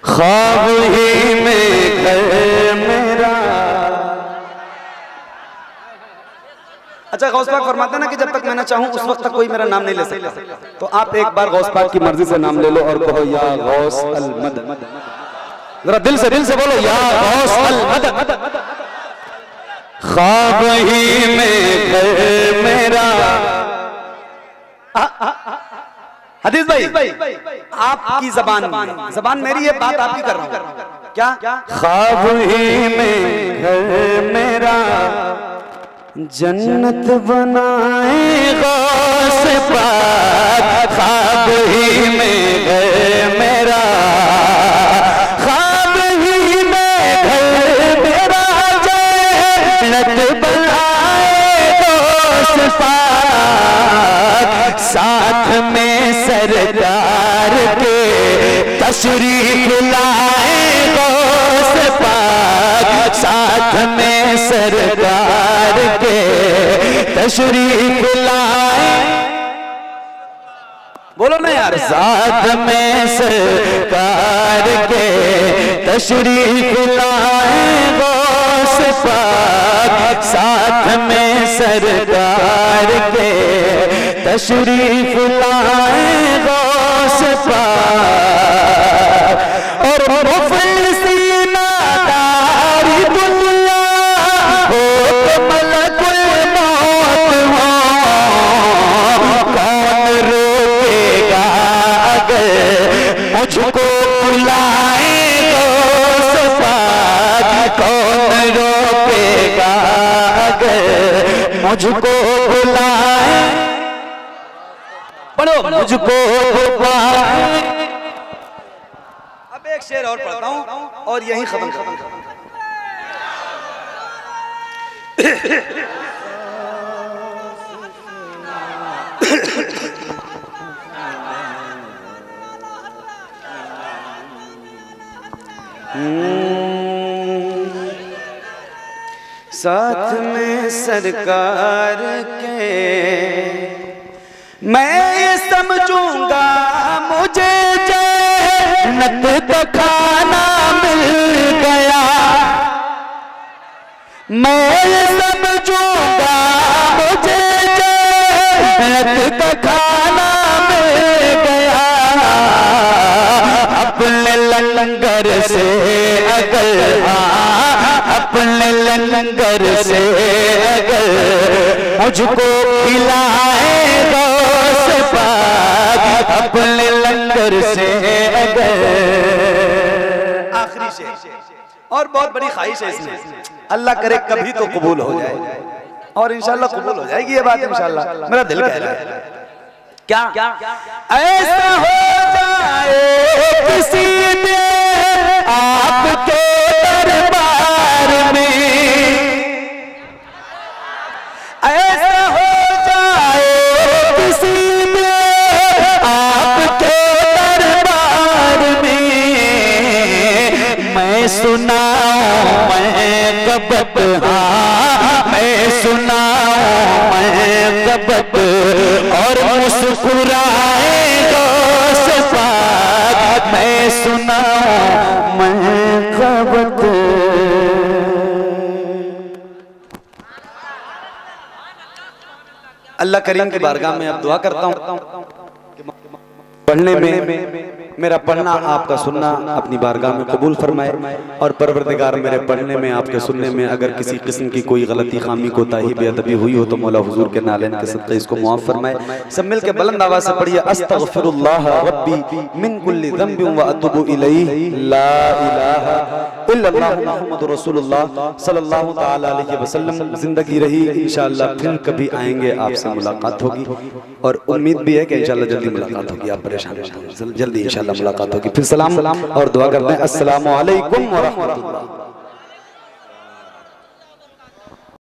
ख्वाब ही में घर मेरा। अच्छा, गौस पाक फरमाते ना कि जब तक मैं ना चाहूं उस वक्त तक कोई मेरा नाम नहीं ले सकता। तो आप एक बार गौस पाक की मर्जी से नाम ले लो और कहो या गौस अल मदद। जरा दिल से बोलो या गौस अल मदद। ख्वाब ही में घर मेरा। हदीस भाई, आपकी जबान मेरी है, बात आपकी कर रहा हूं। क्या? ख्वाब ही में घर मेरा, जन्नत बनाए गौस पाक। ख्वाब ही में घर मेरा, ख्वाब ही में घर मेरा, जन्नत बनाए गौस पाक। साथ में सरकार के तशरीफ लाए गौस पाक। साथ में सरकार के तशरीफ लाए। बोलो ना यार। साथ में सरकार के तशरीफ लाए गौस पाक। साथ में सरकार के तशरीफ लाए गौस पाक। और मुफलिसीना दारी दुनिया हो तो मलकुल मौत हो। कौन रोकेगा अगर मुझको बुलाए गौस पाक। कौन रोकेगा अगर मुझको बुलाए। पढ़ो मुझको बुलाए। अब एक शेर और पढ़ता हूं और यही खत्म करूंगा। साथ में सरकार के मैं ये समझूंगा मुझे जन्नत का खाना मिल गया। मैं ये समझूंगा मुझे जन्नत का खाना मिल गया। अपने लंगर से अगर अपने लंगर से अगर मुझको खिलाए गौस पाक। अपने लंगर से अगर। आखिरी शेर और बहुत बड़ी ख्वाहिश है इसमें, अल्लाह करे कभी तो कबूल हो जाए और इंशाल्लाह कबूल हो जाएगी ये बात इंशाल्लाह। मेरा दिल कह रहा है क्या ऐसा हो जाए किसी ने आपके दरबार में। ऐसा हो जाए किसी ने आपके दरबार में। मैं सुनाऊं मैं कबत, हाँ मैं सुनाऊं मैं कबत और मुस्कुराए गौस पाक। मैं सुनाऊं मैं कबत। अल्लाह करीम की बारगाह में अब दुआ करता हूँ पढ़ने में मेरा पढ़ना आपका सुनना अपनी बारगाह में कबूल फरमाए। और परवरदिगार मेरे पढ़ने में आपके सुनने में अगर किसी किस्म की कोई गलती खामी कोताही बेअदबी हुई हो तो मौला हुजूर के नालेन के सदक़े इसको मुआफ़ फरमाए। सब मिल के बुलंद आवाज़ से पढ़िए अस्तग़फिरुल्लाह रब्बी मिन कुल्लि ज़ंबिन व अतूबु इलैहि ला इलाहा इल्लल्लाह मुहम्मदुर रसूलुल्लाह सल्लल्लाहु तआला अलैहि वसल्लम। जिंदगी रही इंशाअल्लाह फिर कभी आएंगे, आपसे मुलाकात होगी और उम्मीद भी है कि इंशाअल्लाह जल्दी मुलाकात होगी। आप परेशान मत होइए, जल्दी इंशाअल्लाह मुलाकात होगी। फिर सलाम और दुआ करते हैं। अस्सलामु अलैकुम व रहमतुल्लाह।